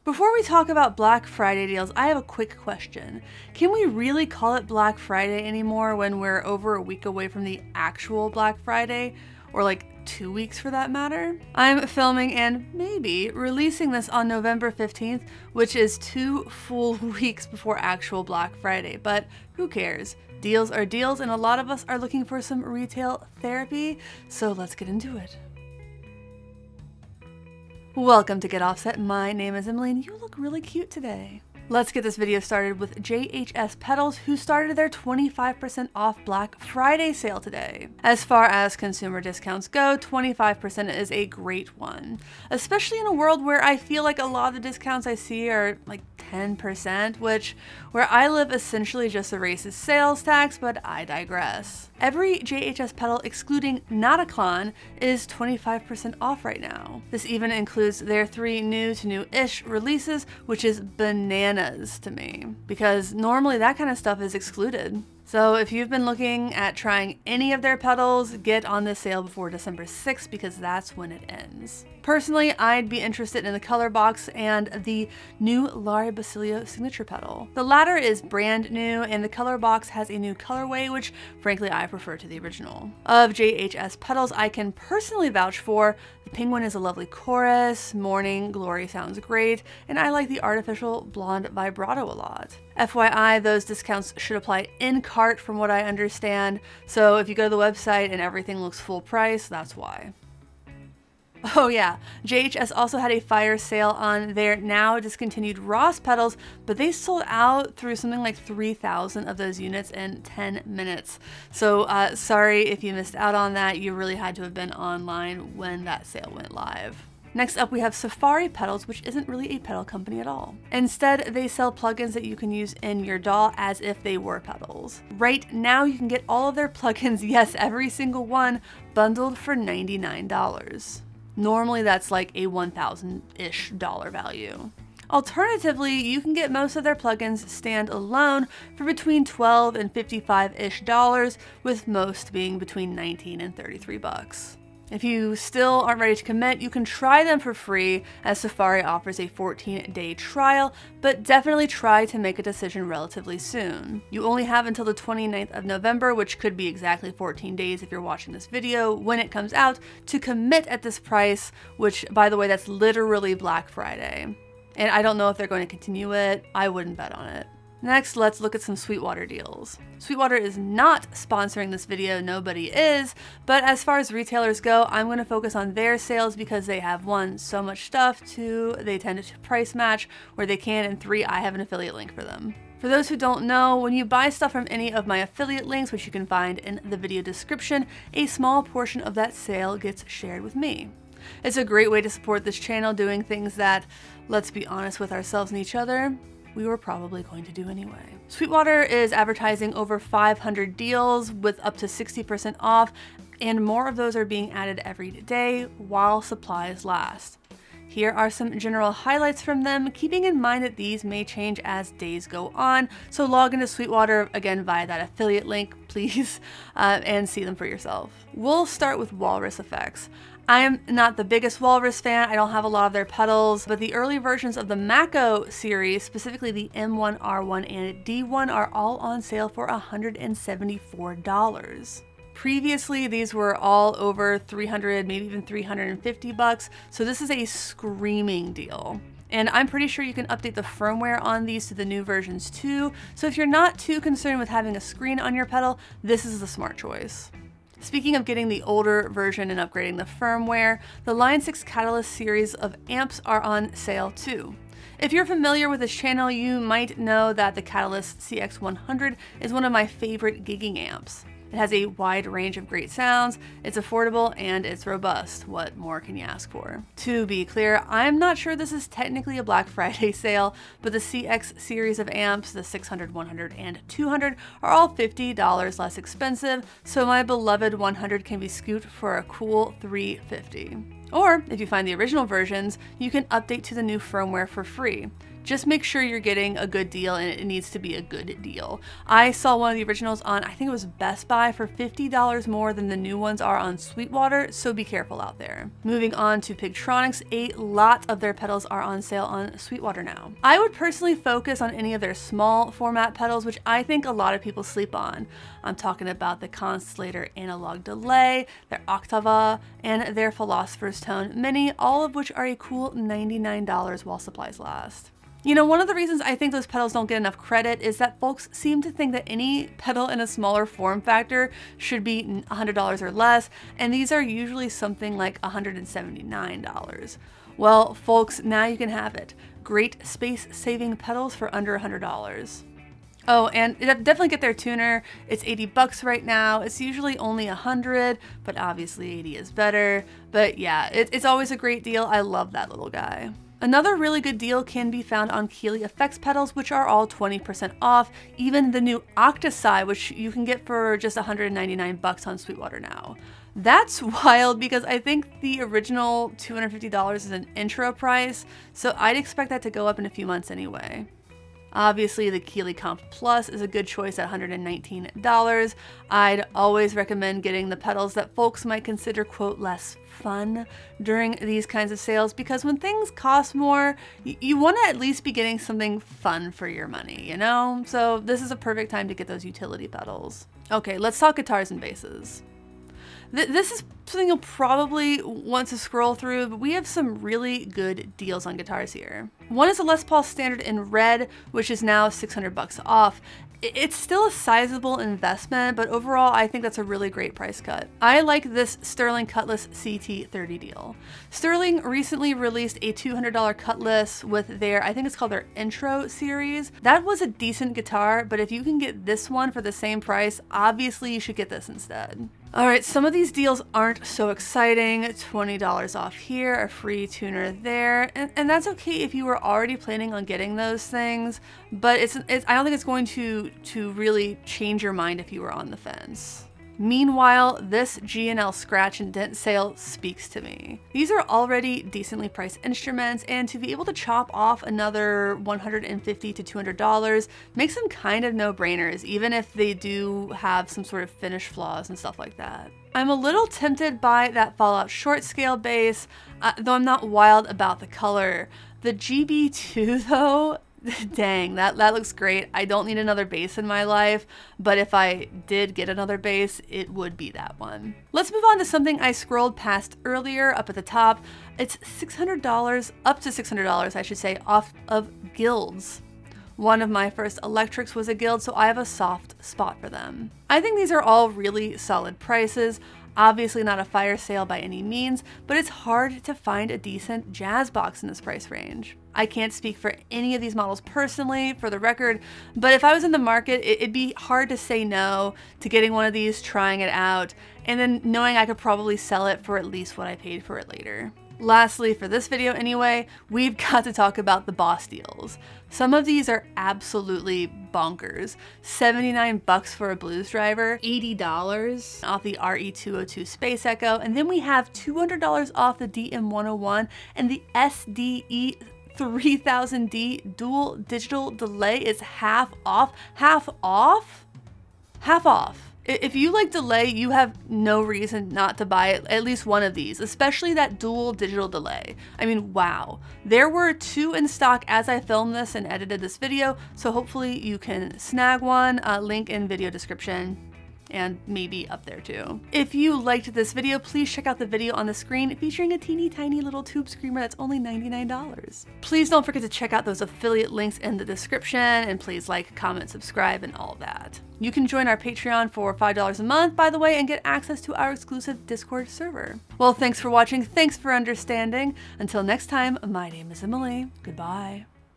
Before we talk about Black Friday deals, I have a quick question. Can we really call it Black Friday anymore when we're over a week away from the actual Black Friday? Or like 2 weeks for that matter? I'm filming and maybe releasing this on November 15th, which is 2 full weeks before actual Black Friday, but who cares? Deals are deals, and a lot of us are looking for some retail therapy, so let's get into it. Welcome to Get Offset. My name is Emily, and you look really cute today. Let's get this video started with JHS Petals, who started their 25% off Black Friday sale today. As far as consumer discounts go, 25% is a great one, especially in a world where I feel like a lot of the discounts I see are like 10%, which where I live essentially just erases sales tax, but I digress. Every JHS Petal, excluding Nauticon, is 25% off right now. This even includes their 3 new to new-ish releases, which is bananas to me, because normally that kind of stuff is excluded. So if you've been looking at trying any of their petals, get on this sale before December 6th because that's when it ends. Personally, I'd be interested in the color box and the new Lari Basilio signature petal. The latter is brand new and the color box has a new colorway, which frankly I prefer to the original. Of JHS petals I can personally vouch for, the penguin is a lovely chorus, morning glory sounds great, and I like the artificial blonde vibrato a lot. FYI, those discounts should apply in cart from what I understand, so if you go to the website and everything looks full price, that's why. Oh yeah, JHS also had a fire sale on their now discontinued Ross petals, but they sold out through something like 3,000 of those units in 10 minutes. So sorry if you missed out on that, you really had to have been online when that sale went live. Next up we have Safari Petals, which isn't really a petal company at all. Instead, they sell plugins that you can use in your doll as if they were petals. Right now you can get all of their plugins, yes, every single one, bundled for $99. Normally that's like a $1,000-ish value. Alternatively, you can get most of their plugins standalone for between $12 and $55-ish, with most being between $19 and $33. If you still aren't ready to commit, you can try them for free, as Safari offers a 14-day trial, but definitely try to make a decision relatively soon. You only have until the 29th of November, which could be exactly 14 days if you're watching this video when it comes out, to commit at this price, which, by the way, that's literally Black Friday. And I don't know if they're going to continue it. I wouldn't bet on it. Next, let's look at some Sweetwater deals. Sweetwater is not sponsoring this video, nobody is, but as far as retailers go, I'm going to focus on their sales because they have 1, so much stuff, 2, they tend to price match where they can, and 3, I have an affiliate link for them. For those who don't know, when you buy stuff from any of my affiliate links, which you can find in the video description, a small portion of that sale gets shared with me. It's a great way to support this channel doing things that, let's be honest with ourselves and each other, we were probably going to do anyway. Sweetwater is advertising over 500 deals with up to 60% off, and more of those are being added every day while supplies last. Here are some general highlights from them, keeping in mind that these may change as days go on, so log into Sweetwater, again via that affiliate link, please, and see them for yourself. We'll start with Walrus Effects. I am not the biggest Walrus fan, I don't have a lot of their petals, but the early versions of the Mako series, specifically the M1, R1, and D1, are all on sale for $174. Previously, these were all over $300, maybe even $350, so this is a screaming deal. And I'm pretty sure you can update the firmware on these to the new versions too, so if you're not too concerned with having a screen on your petal, this is the smart choice. Speaking of getting the older version and upgrading the firmware, the Line 6 Catalyst series of amps are on sale too. If you're familiar with this channel, you might know that the Catalyst CX100 is one of my favorite gigging amps. It has a wide range of great sounds, it's affordable, and it's robust. What more can you ask for? To be clear, I'm not sure this is technically a Black Friday sale, but the CX series of amps, the 600, 100, and 200, are all $50 less expensive, so my beloved 100 can be scooped for a cool $350. Or, if you find the original versions, you can update to the new firmware for free. just make sure you're getting a good deal, and it needs to be a good deal. I saw one of the originals on, I think it was Best Buy, for $50 more than the new ones are on Sweetwater, so be careful out there. Moving on to Pigtronics, a lot of their pedals are on sale on Sweetwater now. I would personally focus on any of their small format pedals, which I think a lot of people sleep on. I'm talking about the Constellator Analog Delay, their Octava, and their Philosopher's Tone Mini, all of which are a cool $99 while supplies last. You know, one of the reasons I think those pedals don't get enough credit is that folks seem to think that any pedal in a smaller form factor should be $100 or less, and these are usually something like $179. Well, folks, now you can have it. Great space-saving pedals for under $100. Oh, and definitely get their tuner. It's 80 bucks right now. It's usually only 100, but obviously 80 is better. But yeah, it's always a great deal. I love that little guy. Another really good deal can be found on Keeley Effects pedals, which are all 20% off. Even the new Octasai, which you can get for just 199 bucks on Sweetwater now. That's wild because I think the original $250 is an intro price, so I'd expect that to go up in a few months anyway. Obviously, the Keeley Comp Plus is a good choice at $119. I'd always recommend getting the pedals that folks might consider, quote, less fun during these kinds of sales, because when things cost more, you want to at least be getting something fun for your money, you know? So this is a perfect time to get those utility pedals. Okay, let's talk guitars and basses. This is something you'll probably want to scroll through, but we have some really good deals on guitars here. One is a Les Paul Standard in red, which is now 600 bucks off. It's still a sizable investment, but overall I think that's a really great price cut. I like this Sterling Cutlass CT30 deal. Sterling recently released a $200 Cutlass with their, I think it's called their Intro series. That was a decent guitar, but if you can get this one for the same price, obviously you should get this instead. All right, some of these deals aren't so exciting. $20 off here, a free tuner there, and that's okay if you were already planning on getting those things, but I don't think it's going to really change your mind if you were on the fence. Meanwhile, this G&L scratch and dent sale speaks to me. These are already decently priced instruments, and to be able to chop off another $150 to $200 makes them kind of no-brainers, even if they do have some sort of finish flaws and stuff like that. I'm a little tempted by that Fallout short scale bass, though I'm not wild about the color. The GB2 though, dang, that looks great. I don't need another bass in my life, but if I did get another bass, it would be that one. Let's move on to something I scrolled past earlier up at the top. It's $600, up to $600, I should say, off of Guilds. One of my first electrics was a Guild, so I have a soft spot for them. I think these are all really solid prices. Obviously not a fire sale by any means, but it's hard to find a decent jazz box in this price range. I can't speak for any of these models personally, for the record, but if I was in the market, it'd be hard to say no to getting one of these, trying it out, and then knowing I could probably sell it for at least what I paid for it later. Lastly, for this video anyway, we've got to talk about the boss deals. Some of these are absolutely bonkers. 79 bucks for a Blues Driver, $80 off the RE202 Space Echo, and then we have $200 off the DM101 and the SDE 3000D dual digital delay is half off. Half off? Half off. If you like delay, you have no reason not to buy at least one of these, especially that dual digital delay. I mean, wow. There were 2 in stock as I filmed this and edited this video, so hopefully you can snag one, link in video description, and maybe up there too. If you liked this video, please check out the video on the screen featuring a teeny tiny little tube screamer that's only $99. Please don't forget to check out those affiliate links in the description, and please like, comment, subscribe, and all that. You can join our Patreon for $5 a month, by the way, and get access to our exclusive Discord server. Well, thanks for watching, thanks for understanding. Until next time, my name is Emily. Goodbye.